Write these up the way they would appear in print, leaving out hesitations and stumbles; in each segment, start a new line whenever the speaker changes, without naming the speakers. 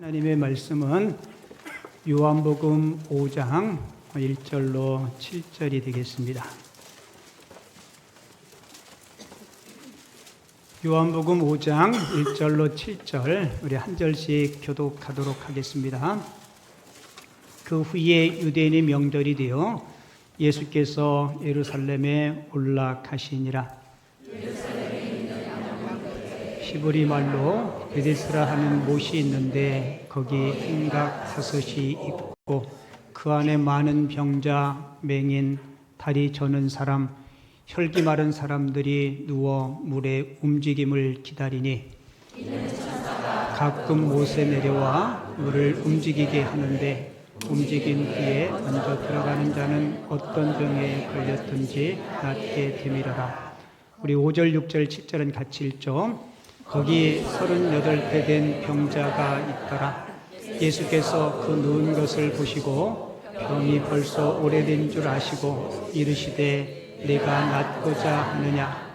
하나님의 말씀은 요한복음 5장 1절로 7절이 되겠습니다. 요한복음 5장 1절로 7절 우리 한 절씩 교독하도록 하겠습니다. 그 후에 유대인의 명절이 되어 예수께서 예루살렘에 올라가시니라. 히브리 말로 베데스라 하는 못이 있는데 거기 행각 5이 있고 그 안에 많은 병자, 맹인, 다리 저는 사람, 혈기 마른 사람들이 누워 물의 움직임을 기다리니 가끔 못에 내려와 물을 움직이게 하는데 움직인 후에 먼저 들어가는 자는 어떤 병에 걸렸든지 낫게 되밀어라. 우리 5절, 6절, 7절은 같이 읽죠. 거기 38배 된 병자가 있더라. 예수께서 그 누운 것을 보시고 병이 벌써 오래된 줄 아시고 이르시되 내가 낫고자 하느냐.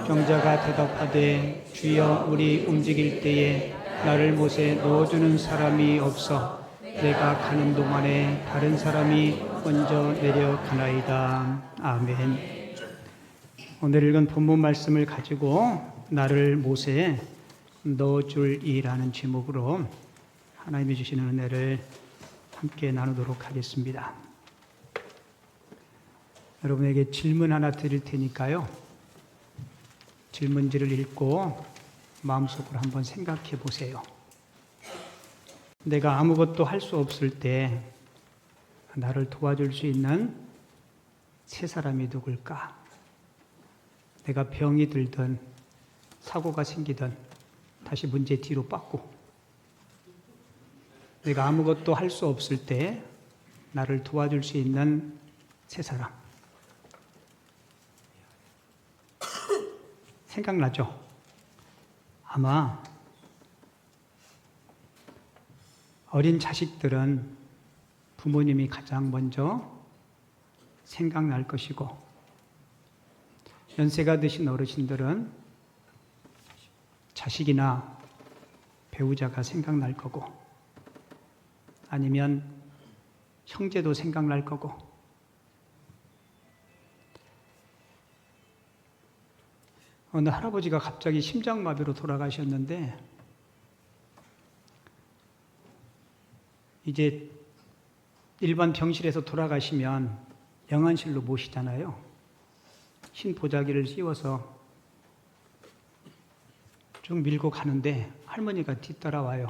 병자가 대답하되 주여 우리 움직일 때에 나를 못에 넣어주는 사람이 없어 내가 가는 동안에 다른 사람이 먼저 내려가나이다. 아멘. 오늘 읽은 본문 말씀을 가지고 나를 못에 넣어줄이라는 제목으로 하나님이 주시는 은혜를 함께 나누도록 하겠습니다. 여러분에게 질문 하나 드릴 테니까요. 질문지를 읽고 마음속으로 한번 생각해 보세요. 내가 아무것도 할 수 없을 때 나를 도와줄 수 있는 세 사람이 누굴까? 내가 병이 들든 사고가 생기든 다시 문제 뒤로 빠꾸 내가 아무것도 할 수 없을 때 나를 도와줄 수 있는 세 사람 생각나죠? 아마 어린 자식들은 부모님이 가장 먼저 생각날 것이고 연세가 드신 어르신들은 자식이나 배우자가 생각날 거고 아니면 형제도 생각날 거고 어느 할아버지가 갑자기 심장마비로 돌아가셨는데 이제 일반 병실에서 돌아가시면 영안실로 모시잖아요. 흰 보자기를 씌워서 쭉 밀고 가는데 할머니가 뒤따라와요.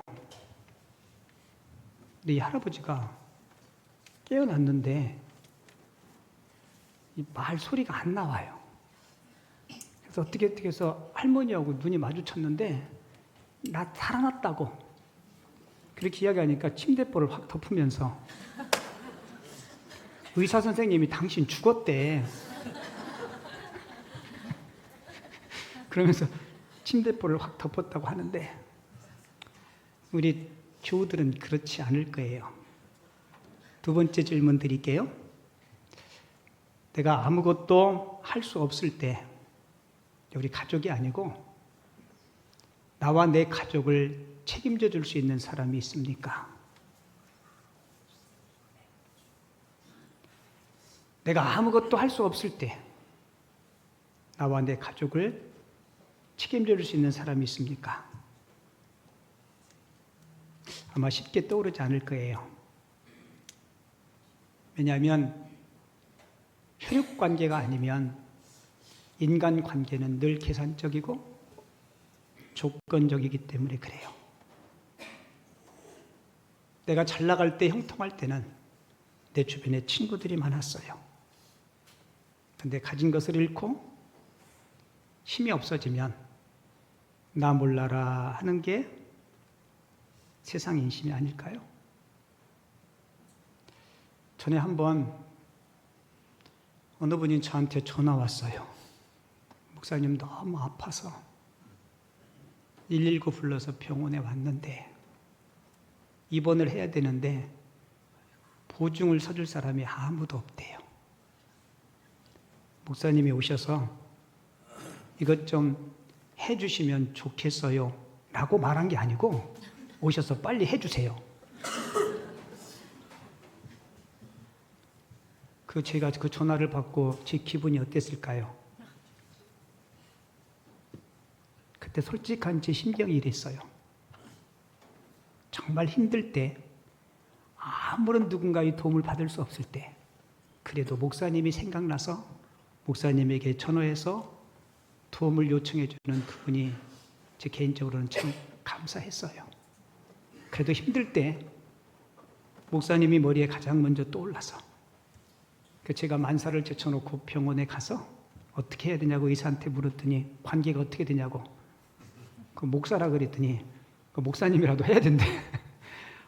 근데 이 할아버지가 깨어났는데 이 말 소리가 안 나와요. 그래서 어떻게 해서 할머니하고 눈이 마주쳤는데 나 살아났다고 그렇게 이야기하니까 침대볼을 확 덮으면서 의사 선생님이 당신 죽었대. 그러면서 침대볼을 확 덮었다고 하는데 우리 교우들은 그렇지 않을 거예요. 두 번째 질문 드릴게요. 내가 아무것도 할 수 없을 때 우리 가족이 아니고 나와 내 가족을 책임져 줄 수 있는 사람이 있습니까? 내가 아무것도 할 수 없을 때 나와 내 가족을 책임져 줄 수 있는 사람이 있습니까? 아마 쉽게 떠오르지 않을 거예요. 왜냐하면 혈육관계가 아니면 인간관계는 늘 계산적이고 조건적이기 때문에 그래요. 내가 잘 나갈 때 형통할 때는 내 주변에 친구들이 많았어요. 근데 가진 것을 잃고 힘이 없어지면 나 몰라라 하는 게 세상 인심이 아닐까요? 전에 한번 어느 분이 저한테 전화 왔어요. 목사님 너무 아파서 119 불러서 병원에 왔는데 입원을 해야 되는데 보증을 서줄 사람이 아무도 없대요. 목사님이 오셔서 이것 좀 해주시면 좋겠어요 라고 말한 게 아니고 오셔서 빨리 해주세요. 제가 그 전화를 받고 제 기분이 어땠을까요? 그때 솔직한 제 심경이 이랬어요. 정말 힘들 때, 아무런 누군가의 도움을 받을 수 없을 때, 그래도 목사님이 생각나서 목사님에게 전화해서 도움을 요청해 주는 그분이 제 개인적으로는 참 감사했어요. 그래도 힘들 때 목사님이 머리에 가장 먼저 떠올라서 제가 만사를 제쳐놓고 병원에 가서 어떻게 해야 되냐고 의사한테 물었더니 관계가 어떻게 되냐고 그 목사라 그랬더니 그 목사님이라도 해야 된대.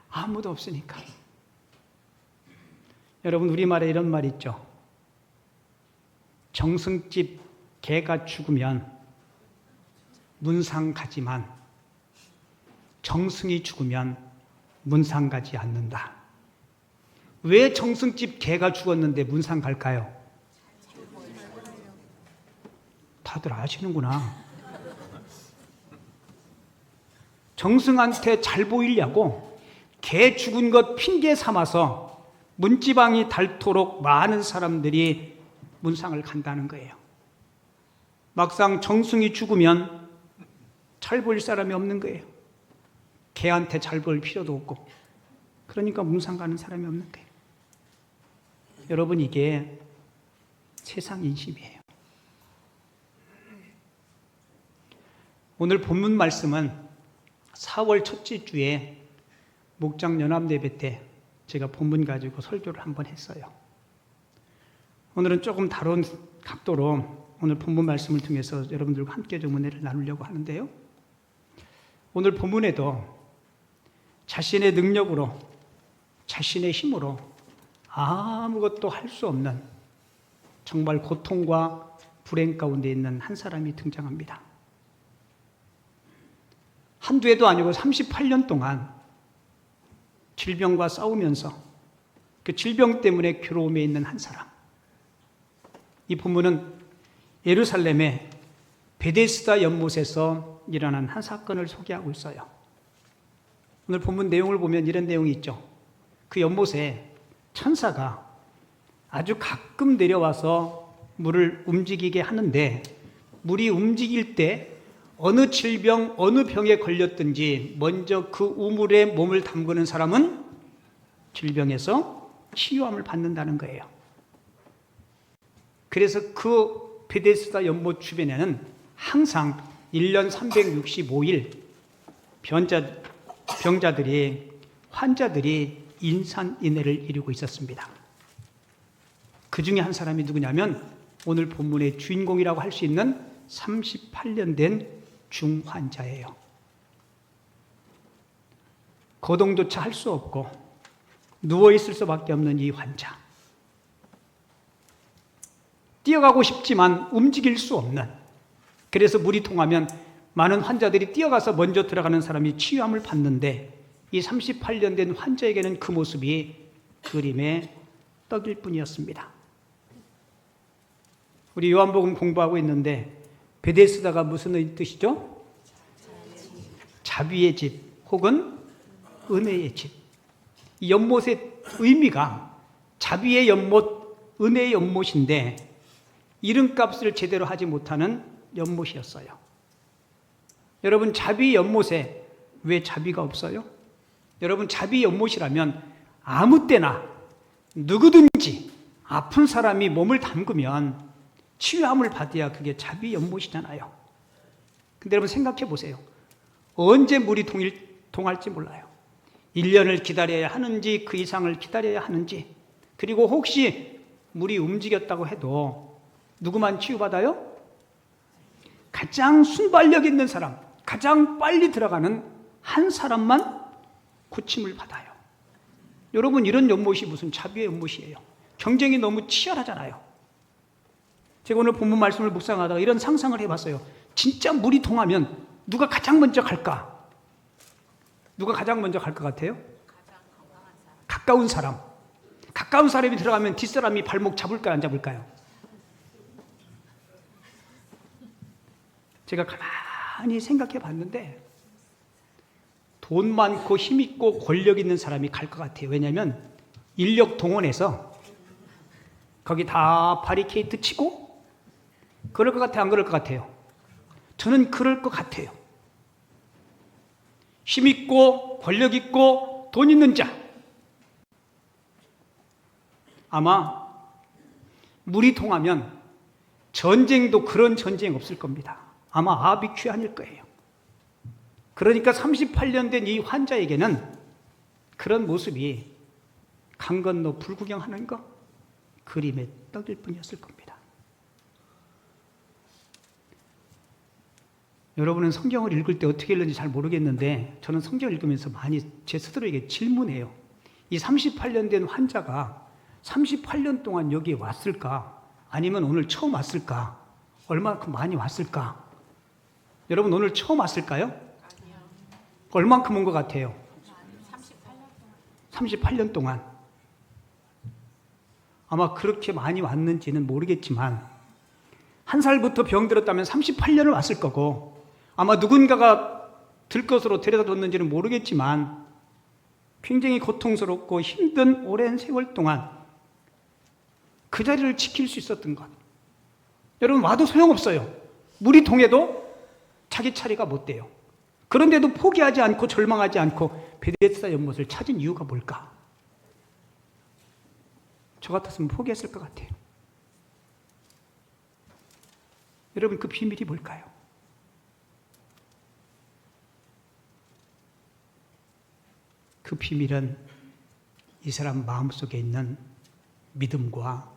아무도 없으니까. 여러분 우리말에 이런 말 있죠. 정승집 개가 죽으면 문상 가지만 정승이 죽으면 문상 가지 않는다. 왜 정승집 개가 죽었는데 문상 갈까요? 다들 아시는구나. 정승한테 잘 보이려고 개 죽은 것 핑계 삼아서 문지방이 닳도록 많은 사람들이 문상을 간다는 거예요. 막상 정승이 죽으면 잘 보일 사람이 없는 거예요. 개한테 잘 보일 필요도 없고. 그러니까 문상 가는 사람이 없는 거예요. 여러분 이게 세상 인심이에요. 오늘 본문 말씀은 4월 첫째 주에 목장 연합예배 때 제가 본문 가지고 설교를 한번 했어요. 오늘은 조금 다른 각도로 오늘 본문 말씀을 통해서 여러분들과 함께 좀 은혜를 나누려고 하는데요. 오늘 본문에도 자신의 능력으로 자신의 힘으로 아무것도 할 수 없는 정말 고통과 불행 가운데 있는 한 사람이 등장합니다. 한두 해도 아니고 38년 동안 질병과 싸우면서 그 질병 때문에 괴로움에 있는 한 사람. 이 본문은 예루살렘의 베데스다 연못에서 일어난 한 사건을 소개하고 있어요. 오늘 본문 내용을 보면 이런 내용이 있죠. 그 연못에 천사가 아주 가끔 내려와서 물을 움직이게 하는데 물이 움직일 때 어느 질병, 어느 병에 걸렸든지 먼저 그 우물에 몸을 담그는 사람은 질병에서 치유함을 받는다는 거예요. 그래서 그 베데스다 연못 주변에는 항상 1년 365일 병자들이, 환자들이 인산인해를 이루고 있었습니다. 그 중에 한 사람이 누구냐면 오늘 본문의 주인공이라고 할 수 있는 38년 된 중환자예요. 거동조차 할 수 없고 누워있을 수밖에 없는 이 환자. 뛰어가고 싶지만 움직일 수 없는, 그래서 물이 통하면 많은 환자들이 뛰어가서 먼저 들어가는 사람이 치유함을 받는데 이 38년 된 환자에게는 그 모습이 그림의 떡일 뿐이었습니다. 우리 요한복음 공부하고 있는데 베데스다가 무슨 뜻이죠? 자비의 집 혹은 은혜의 집. 이 연못의 의미가 자비의 연못, 은혜의 연못인데 이름값을 제대로 하지 못하는 연못이었어요. 여러분 자비 연못에 왜 자비가 없어요? 여러분 자비 연못이라면 아무 때나 누구든지 아픈 사람이 몸을 담그면 치유함을 받아야 그게 자비 연못이잖아요. 근데 여러분 생각해 보세요. 언제 물이 동할지 몰라요. 1년을 기다려야 하는지 그 이상을 기다려야 하는지, 그리고 혹시 물이 움직였다고 해도 누구만 치유받아요? 가장 순발력 있는 사람, 가장 빨리 들어가는 한 사람만 고침을 받아요. 여러분 이런 연못이 무슨 자비의 연못이에요. 경쟁이 너무 치열하잖아요. 제가 오늘 본문 말씀을 묵상하다가 이런 상상을 해봤어요. 진짜 물이 통하면 누가 가장 먼저 갈까? 누가 가장 먼저 갈 것 같아요? 가까운 사람. 가까운 사람이 들어가면 뒷사람이 발목 잡을까요? 안 잡을까요? 제가 가만히 생각해 봤는데 돈 많고 힘 있고 권력 있는 사람이 갈 것 같아요. 왜냐하면 인력 동원해서 거기 다 바리케이트 치고 그럴 것 같아요? 안 그럴 것 같아요? 저는 그럴 것 같아요. 힘 있고 권력 있고 돈 있는 자. 아마 물이 통하면 전쟁도 그런 전쟁 없을 겁니다. 아마 아비큐 아닐 거예요. 그러니까 38년 된 이 환자에게는 그런 모습이 강 건너 불구경하는 거 그림의 떡일 뿐이었을 겁니다. 여러분은 성경을 읽을 때 어떻게 읽는지 잘 모르겠는데 저는 성경을 읽으면서 많이 제 스스로에게 질문해요. 이 38년 된 환자가 38년 동안 여기에 왔을까? 아니면 오늘 처음 왔을까? 얼마만큼 많이 왔을까? 여러분 오늘 처음 왔을까요?
아니요.
얼만큼 온 것 같아요? 38년 동안. 아마 그렇게 많이 왔는지는 모르겠지만 한 살부터 병들었다면 38년을 왔을 거고 아마 누군가가 들것으로 데려다 뒀는지는 모르겠지만 굉장히 고통스럽고 힘든 오랜 세월 동안 그 자리를 지킬 수 있었던 것. 여러분 와도 소용없어요. 물이 동해도 자기 차례가 못 돼요. 그런데도 포기하지 않고 절망하지 않고 베데스다 연못을 찾은 이유가 뭘까? 저 같았으면 포기했을 것 같아요. 여러분 그 비밀이 뭘까요? 그 비밀은 이 사람 마음속에 있는 믿음과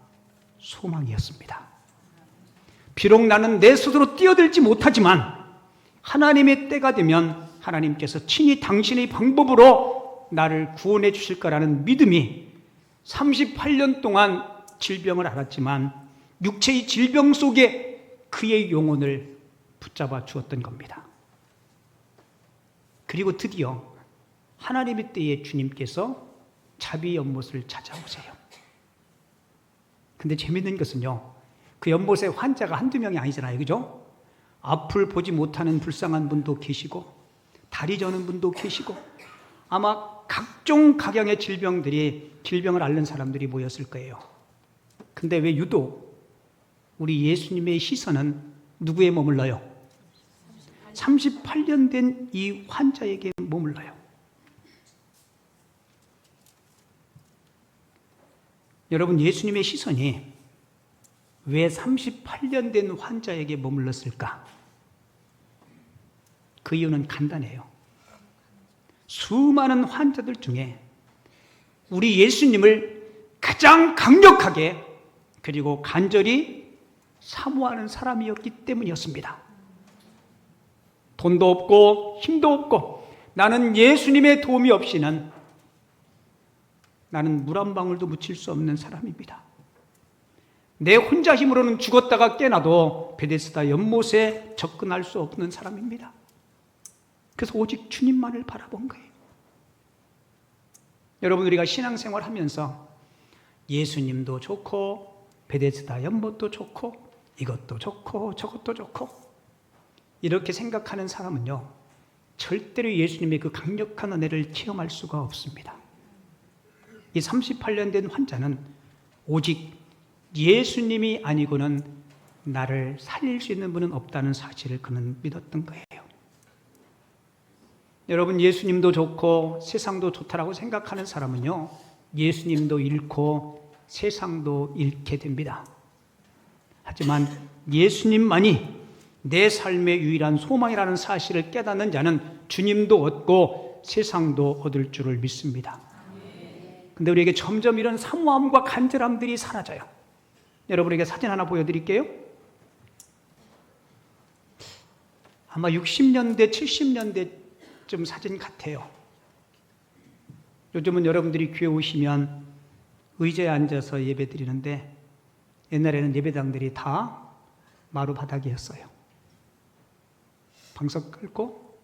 소망이었습니다. 비록 나는 내 스스로 뛰어들지 못하지만 하나님의 때가 되면 하나님께서 친히 당신의 방법으로 나를 구원해 주실 거라는 믿음이 38년 동안 질병을 앓았지만 육체의 질병 속에 그의 영혼을 붙잡아 주었던 겁니다. 그리고 드디어 하나님의 때에 주님께서 자비 연못을 찾아오세요. 근데 재밌는 것은요, 그 연못에 환자가 한두 명이 아니잖아요. 그죠? 앞을 보지 못하는 불쌍한 분도 계시고 다리 저는 분도 계시고 아마 각종 각양의 질병을 앓는 사람들이 모였을 거예요. 근데 왜 유독 우리 예수님의 시선은 누구에 머물러요? 38년 된 이 환자에게 머물러요. 여러분 예수님의 시선이 왜 38년 된 환자에게 머물렀을까? 그 이유는 간단해요. 수많은 환자들 중에 우리 예수님을 가장 강력하게 그리고 간절히 사모하는 사람이었기 때문이었습니다. 돈도 없고 힘도 없고 나는 예수님의 도움이 없이는 나는 물 한 방울도 묻힐 수 없는 사람입니다. 내 혼자 힘으로는 죽었다가 깨나도 베데스다 연못에 접근할 수 없는 사람입니다. 그래서 오직 주님만을 바라본 거예요. 여러분 우리가 신앙생활 하면서 예수님도 좋고 베데스다 연못도 좋고 이것도 좋고 저것도 좋고 이렇게 생각하는 사람은요 절대로 예수님의 그 강력한 은혜를 체험할 수가 없습니다. 이 38년 된 환자는 오직 예수님이 아니고는 나를 살릴 수 있는 분은 없다는 사실을 그는 믿었던 거예요. 여러분 예수님도 좋고 세상도 좋다라고 생각하는 사람은요 예수님도 잃고 세상도 잃게 됩니다. 하지만 예수님만이 내 삶의 유일한 소망이라는 사실을 깨닫는 자는 주님도 얻고 세상도 얻을 줄을 믿습니다. 근데 우리에게 점점 이런 사모함과 간절함들이 사라져요. 여러분에게 사진 하나 보여드릴게요. 아마 60년대, 70년대쯤 사진 같아요. 요즘은 여러분들이 교회 오시면 의자에 앉아서 예배 드리는데 옛날에는 예배당들이 다 마루바닥이었어요. 방석 끌고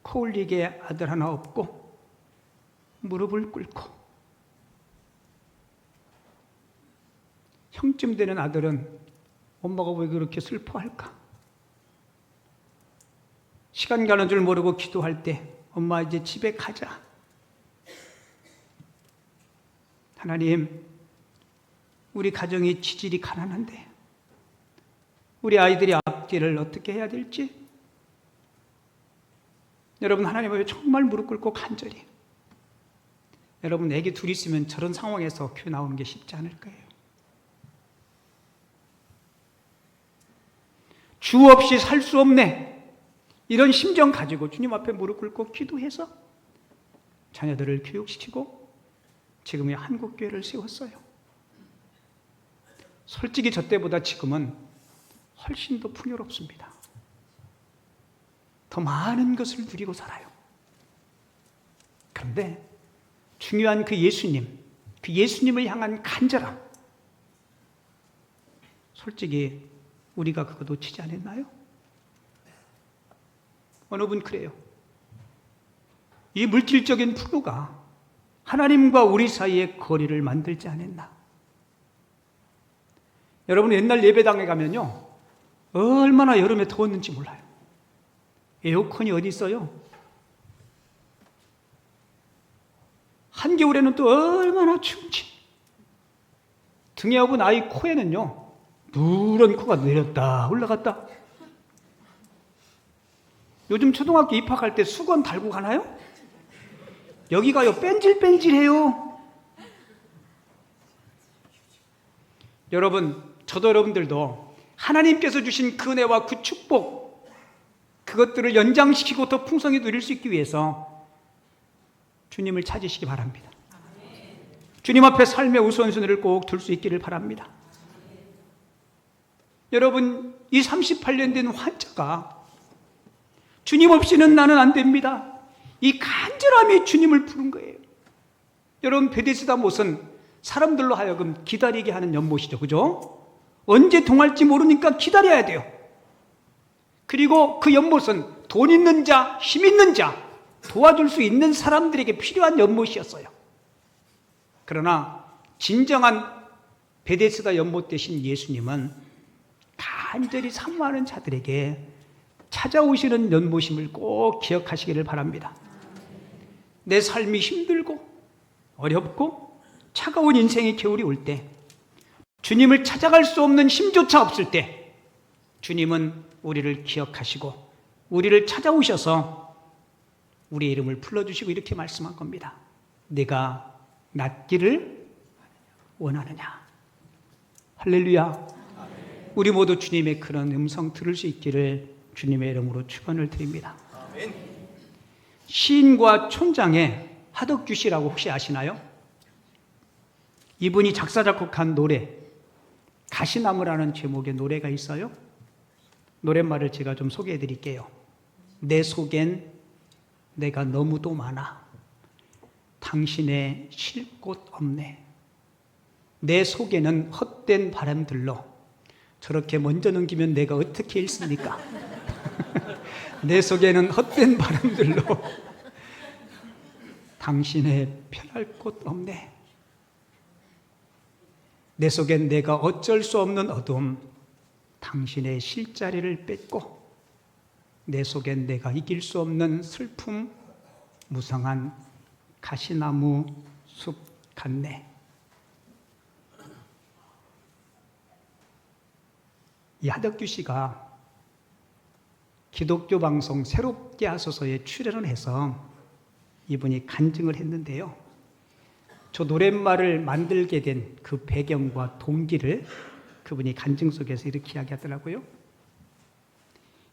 코 올리게 아들 하나 없고 무릎을 꿇고 형쯤 되는 아들은 엄마가 왜 그렇게 슬퍼할까? 시간 가는 줄 모르고 기도할 때 엄마 이제 집에 가자. 하나님, 우리 가정이 지질이 가난한데 우리 아이들이 앞길을 어떻게 해야 될지 여러분 하나님 앞에 정말 무릎 꿇고 간절히 여러분 애기 둘 있으면 저런 상황에서 교회 나오는 게 쉽지 않을 거예요. 주 없이 살 수 없네 이런 심정 가지고 주님 앞에 무릎 꿇고 기도해서 자녀들을 교육시키고 지금의 한국교회를 세웠어요. 솔직히 저 때보다 지금은 훨씬 더 풍요롭습니다. 더 많은 것을 누리고 살아요. 그런데 중요한 그 예수님을 향한 간절함, 솔직히 우리가 그거 놓치지 않았나요? 어느 분 그래요. 이 물질적인 풍요가 하나님과 우리 사이의 거리를 만들지 않았나? 여러분 옛날 예배당에 가면요 얼마나 여름에 더웠는지 몰라요. 에어컨이 어디 있어요? 한겨울에는 또 얼마나 추운지. 등에 업은 아이 코에는요 누런 코가 내렸다 올라갔다. 요즘 초등학교 입학할 때 수건 달고 가나요? 여기가요 뺀질뺀질해요. 여러분, 저도 여러분들도 하나님께서 주신 그 은혜와 그 축복, 그것들을 연장시키고 더 풍성히 누릴 수 있기 위해서 주님을 찾으시기 바랍니다. 주님 앞에 삶의 우선순위를 꼭 둘 수 있기를 바랍니다. 여러분, 이 38년 된 환자가 주님 없이는 나는 안 됩니다. 이 간절함이 주님을 부른 거예요. 여러분, 베데스다 못은 사람들로 하여금 기다리게 하는 연못이죠. 그죠? 언제 통할지 모르니까 기다려야 돼요. 그리고 그 연못은 돈 있는 자, 힘 있는 자, 도와줄 수 있는 사람들에게 필요한 연못이었어요. 그러나 진정한 베데스다 연못 되신 예수님은 간절히 사모하는 자들에게 찾아오시는 연못임을 꼭 기억하시기를 바랍니다. 내 삶이 힘들고 어렵고 차가운 인생의 겨울이 올 때, 주님을 찾아갈 수 없는 힘조차 없을 때 주님은 우리를 기억하시고 우리를 찾아오셔서 우리의 이름을 불러주시고 이렇게 말씀한 겁니다. 내가 낫기를 원하느냐. 할렐루야. 우리 모두 주님의 그런 음성 들을 수 있기를 주님의 이름으로 축원을 드립니다. 시인과 촌장의 하덕규 씨라고 혹시 아시나요? 이분이 작사 작곡한 노래 가시나무라는 제목의 노래가 있어요. 노랫말을 제가 좀 소개해 드릴게요. 내 속엔 내가 너무도 많아 당신의 쉴 곳 없네. 내 속에는 헛된 바람들로 저렇게 먼저 넘기면 내가 어떻게 읽습니까? 내 속에는 헛된 바람들로 당신의 편할 곳 없네. 내 속엔 내가 어쩔 수 없는 어둠, 당신의 쉴자리를 뺏고 내 속엔 내가 이길 수 없는 슬픔, 무성한 가시나무 숲 같네. 이 하덕규 씨가 기독교 방송 새롭게 하소서에 출연을 해서 이분이 간증을 했는데요. 저 노랫말을 만들게 된 그 배경과 동기를 그분이 간증 속에서 이렇게 이야기하더라고요.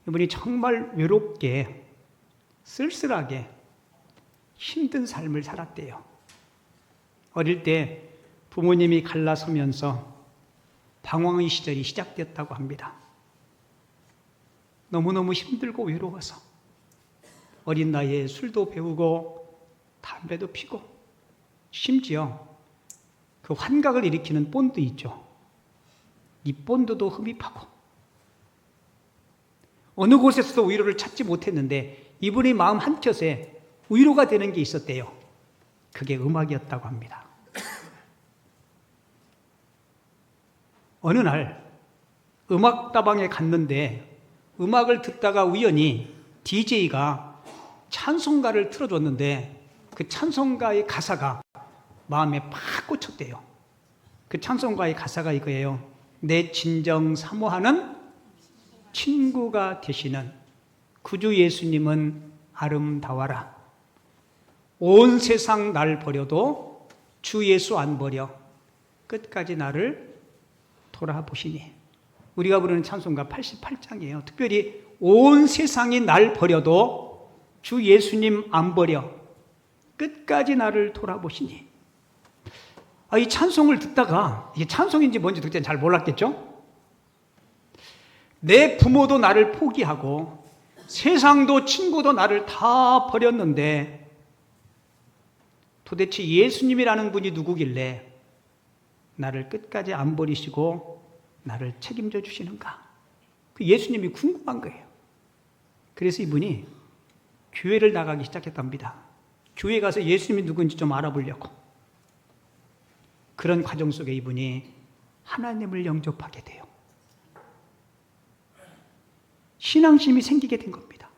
이분이 정말 외롭게 쓸쓸하게 힘든 삶을 살았대요. 어릴 때 부모님이 갈라서면서 방황의 시절이 시작됐다고 합니다. 너무너무 힘들고 외로워서 어린 나이에 술도 배우고 담배도 피고 심지어 그 환각을 일으키는 본드 있죠. 이 본드도 흡입하고 어느 곳에서도 위로를 찾지 못했는데 이분의 마음 한켠에 위로가 되는 게 있었대요. 그게 음악이었다고 합니다. 어느 날 음악다방에 갔는데 음악을 듣다가 우연히 DJ가 찬송가를 틀어줬는데 그 찬송가의 가사가 마음에 팍 꽂혔대요. 그 찬송가의 가사가 이거예요. 내 진정 사모하는 친구가 되시는 구주 예수님은 아름다워라. 온 세상 날 버려도 주 예수 안 버려 끝까지 나를 돌아보시니. 우리가 부르는 찬송가 88장이에요. 특별히 온 세상이 날 버려도 주 예수님 안 버려 끝까지 나를 돌아보시니. 이 찬송을 듣다가 이게 찬송인지 뭔지 그때는 잘 몰랐겠죠? 내 부모도 나를 포기하고 세상도 친구도 나를 다 버렸는데 도대체 예수님이라는 분이 누구길래 나를 끝까지 안 버리시고 나를 책임져 주시는가? 그 예수님이 궁금한 거예요. 그래서 이분이 교회를 나가기 시작했답니다. 교회 가서 예수님이 누군지 좀 알아보려고. 그런 과정 속에 이분이 하나님을 영접하게 돼요. 신앙심이 생기게 된 겁니다.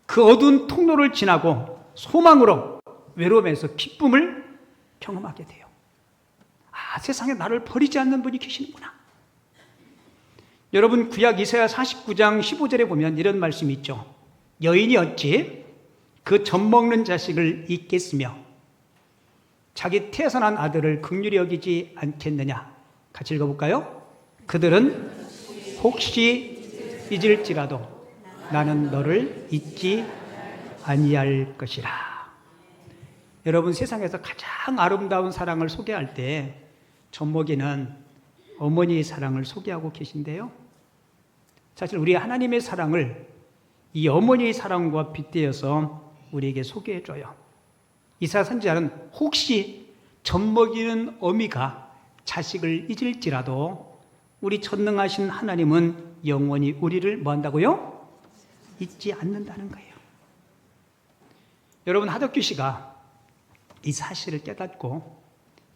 그 어두운 통로를 지나고 소망으로 외로움에서 기쁨을 경험하게 돼요. 세상에 나를 버리지 않는 분이 계시는구나. 여러분, 구약 이사야 49장 15절에 보면 이런 말씀이 있죠. 여인이 어찌 그 젖먹는 자식을 잊겠으며 자기 태어난 아들을 긍휼히 여기지 않겠느냐. 같이 읽어볼까요? 그들은 혹시 잊을지라도 나는 너를 잊지 아니할 것이라. 여러분, 세상에서 가장 아름다운 사랑을 소개할 때 젖먹이는 어머니의 사랑을 소개하고 계신데요. 사실 우리 하나님의 사랑을 이 어머니의 사랑과 빗대어서 우리에게 소개해줘요. 이사야 선지자는 혹시 젖먹이는 어미가 자식을 잊을지라도 우리 전능하신 하나님은 영원히 우리를 뭐 한다고요? 잊지 않는다는 거예요. 여러분, 하덕규 씨가 이 사실을 깨닫고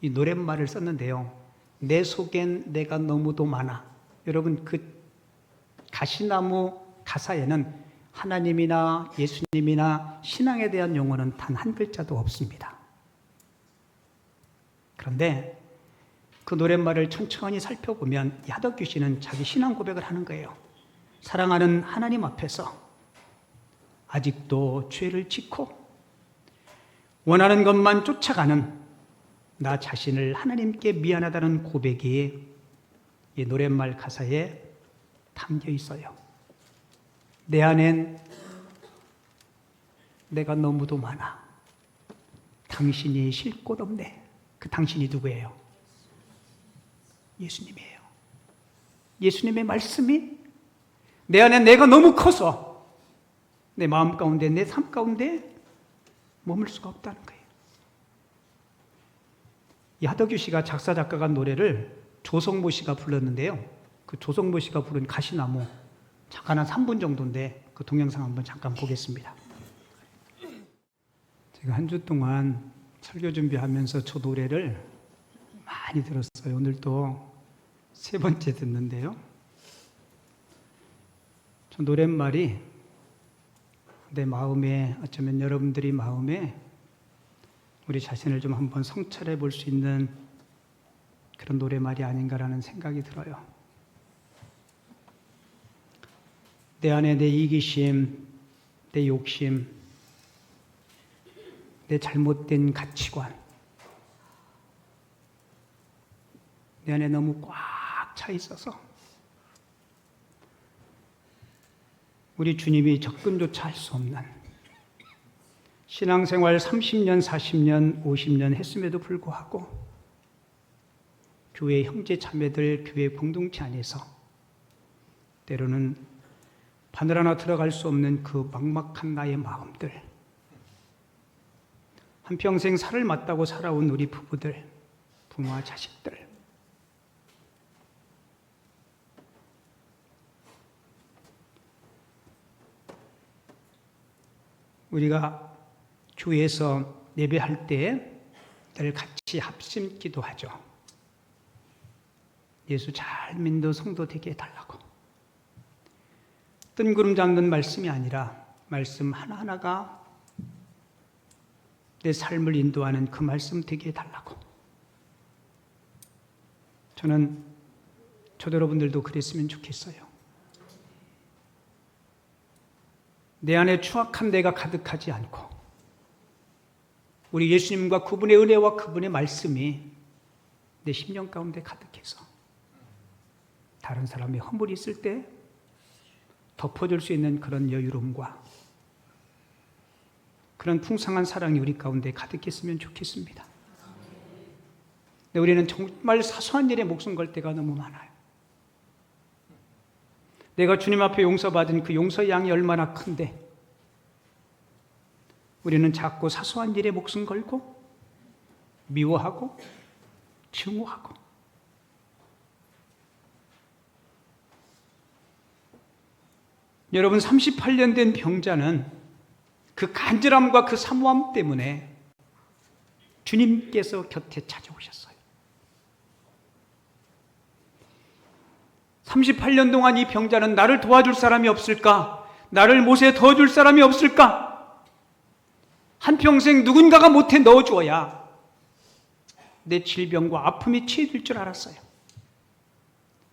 이 노랫말을 썼는데요. 내 속엔 내가 너무도 많아. 여러분, 그 가시나무 가사에는 하나님이나 예수님이나 신앙에 대한 용어는 단 한 글자도 없습니다. 그런데 그 노랫말을 천천히 살펴보면 하덕규 씨는 자기 신앙 고백을 하는 거예요. 사랑하는 하나님 앞에서 아직도 죄를 짓고 원하는 것만 쫓아가는 나 자신을 하나님께 미안하다는 고백이 이 노랫말 가사에 담겨 있어요. 내 안엔 내가 너무도 많아. 당신이 쉴 곳 없네. 그 당신이 누구예요? 예수님이에요. 예수님의 말씀이 내 안에 내가 너무 커서 내 마음 가운데 내 삶 가운데 머물 수가 없다는 거예요. 이 하덕규 씨가 작사 작곡가 노래를 조성모 씨가 불렀는데요. 그 조성모 씨가 부른 가시나무 잠깐 한 3분 정도인데 그 동영상 한번 잠깐 보겠습니다. 제가 한 주 동안 설교 준비하면서 저 노래를 많이 들었어요. 오늘도 3번째 듣는데요. 저 노랫말이 내 마음에, 어쩌면 여러분들이 마음에 우리 자신을 좀 한번 성찰해 볼 수 있는 그런 노랫말이 아닌가라는 생각이 들어요. 내 안에 내 이기심, 내 욕심, 내 잘못된 가치관, 내 안에 너무 꽉 차 있어서 우리 주님이 접근조차 할 수 없는 신앙생활 30년, 40년, 50년 했음에도 불구하고 교회 형제 자매들, 교회 공동체 안에서 때로는 바늘 하나 들어갈 수 없는 그 막막한 나의 마음들, 한평생 살을 맞다고 살아온 우리 부부들, 부모와 자식들, 우리가 교회에서 예배할 때 늘 같이 합심 기도하죠. 예수 잘 믿는 성도 되게 해달라고. 뜬구름 잡는 말씀이 아니라 말씀 하나하나가 내 삶을 인도하는 그 말씀 되게 해달라고. 저도 여러분들도 그랬으면 좋겠어요. 내 안에 추악한 내가 가득하지 않고 우리 예수님과 그분의 은혜와 그분의 말씀이 내 심령 가운데 가득해서 다른 사람이 허물이 있을 때 덮어줄 수 있는 그런 여유로움과 그런 풍성한 사랑이 우리 가운데 가득했으면 좋겠습니다. 근데 우리는 정말 사소한 일에 목숨 걸 때가 너무 많아요. 내가 주님 앞에 용서받은 그 용서의 양이 얼마나 큰데 우리는 자꾸 사소한 일에 목숨 걸고 미워하고 증오하고. 여러분, 38년 된 병자는 그 간절함과 그 사모함 때문에 주님께서 곁에 찾아오셨어요. 38년 동안 이 병자는 나를 도와줄 사람이 없을까? 나를 못에 넣어줄 사람이 없을까? 한평생 누군가가 못에 넣어주어야 내 질병과 아픔이 치유될 줄 알았어요.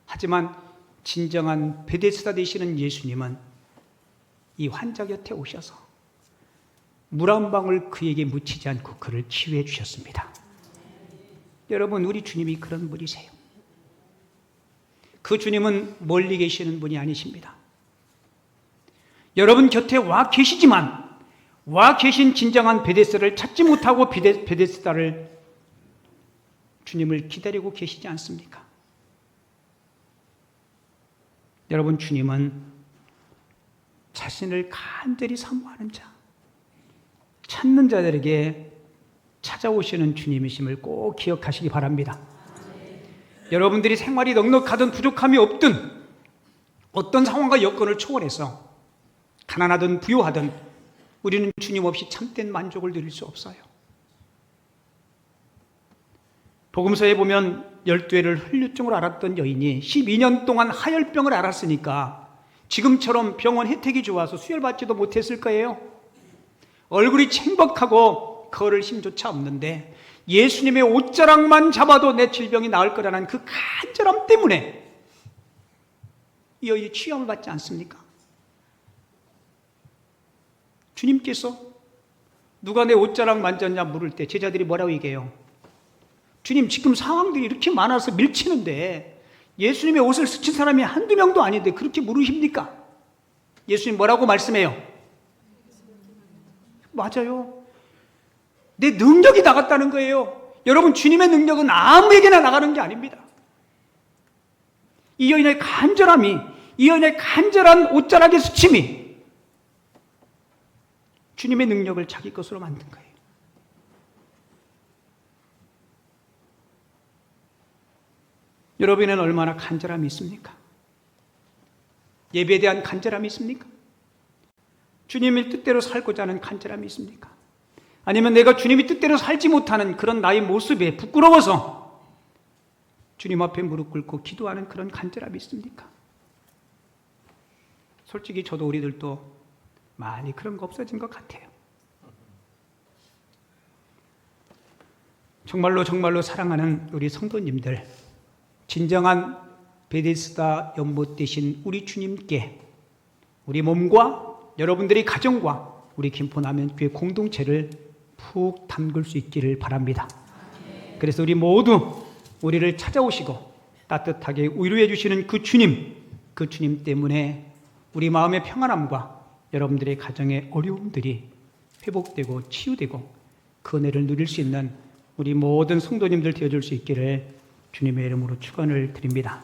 하지만 진정한 베데스다 되시는 예수님은 이 환자 곁에 오셔서 물 한 방울 그에게 묻히지 않고 그를 치유해 주셨습니다. 여러분, 우리 주님이 그런 분이세요. 그 주님은 멀리 계시는 분이 아니십니다. 여러분 곁에 와 계시지만 와 계신 진정한 베데스다를 찾지 못하고 베데스다를 주님을 기다리고 계시지 않습니까? 여러분, 주님은 자신을 간절히 사모하는 자, 찾는 자들에게 찾아오시는 주님이심을 꼭 기억하시기 바랍니다. 여러분들이 생활이 넉넉하든 부족함이 없든 어떤 상황과 여건을 초월해서 가난하든 부유하든 우리는 주님 없이 참된 만족을 누릴 수 없어요. 복음서에 보면 12해를 혈류증으로 앓았던 여인이 12년 동안 하혈병을 앓았으니까 지금처럼 병원 혜택이 좋아서 수혈받지도 못했을 거예요. 얼굴이 창백하고 걸을 힘조차 없는데 예수님의 옷자락만 잡아도 내 질병이 나을 거라는 그 간절함 때문에 이 여인이 치유함을 받지 않습니까? 주님께서 누가 내 옷자락 만졌냐 물을 때 제자들이 뭐라고 얘기해요? 주님, 지금 상황들이 이렇게 많아서 밀치는데 예수님의 옷을 스친 사람이 한두 명도 아닌데 그렇게 물으십니까? 예수님 뭐라고 말씀해요? 맞아요. 내 능력이 나갔다는 거예요. 여러분, 주님의 능력은 아무에게나 나가는 게 아닙니다. 이 여인의 간절함이, 이 여인의 간절한 옷자락의 스침이 주님의 능력을 자기 것으로 만든 거예요. 여러분은 얼마나 간절함이 있습니까? 예배에 대한 간절함이 있습니까? 주님의 뜻대로 살고자 하는 간절함이 있습니까? 아니면 내가 주님의 뜻대로 살지 못하는 그런 나의 모습에 부끄러워서 주님 앞에 무릎 꿇고 기도하는 그런 간절함이 있습니까? 솔직히 저도 우리들도 많이 그런 거 없어진 것 같아요. 정말로 사랑하는 우리 성도님들, 진정한 베데스다 연못 되신 우리 주님께 우리 몸과 여러분들의 가정과 우리 김포남현교회 공동체를 푹 담글 수 있기를 바랍니다. 그래서 우리 모두 우리를 찾아오시고 따뜻하게 위로해 주시는 그 주님 때문에 우리 마음의 평안함과 여러분들의 가정의 어려움들이 회복되고 치유되고 그 은혜를 누릴 수 있는 우리 모든 성도님들 되어줄 수 있기를 주님의 이름으로 축원을 드립니다.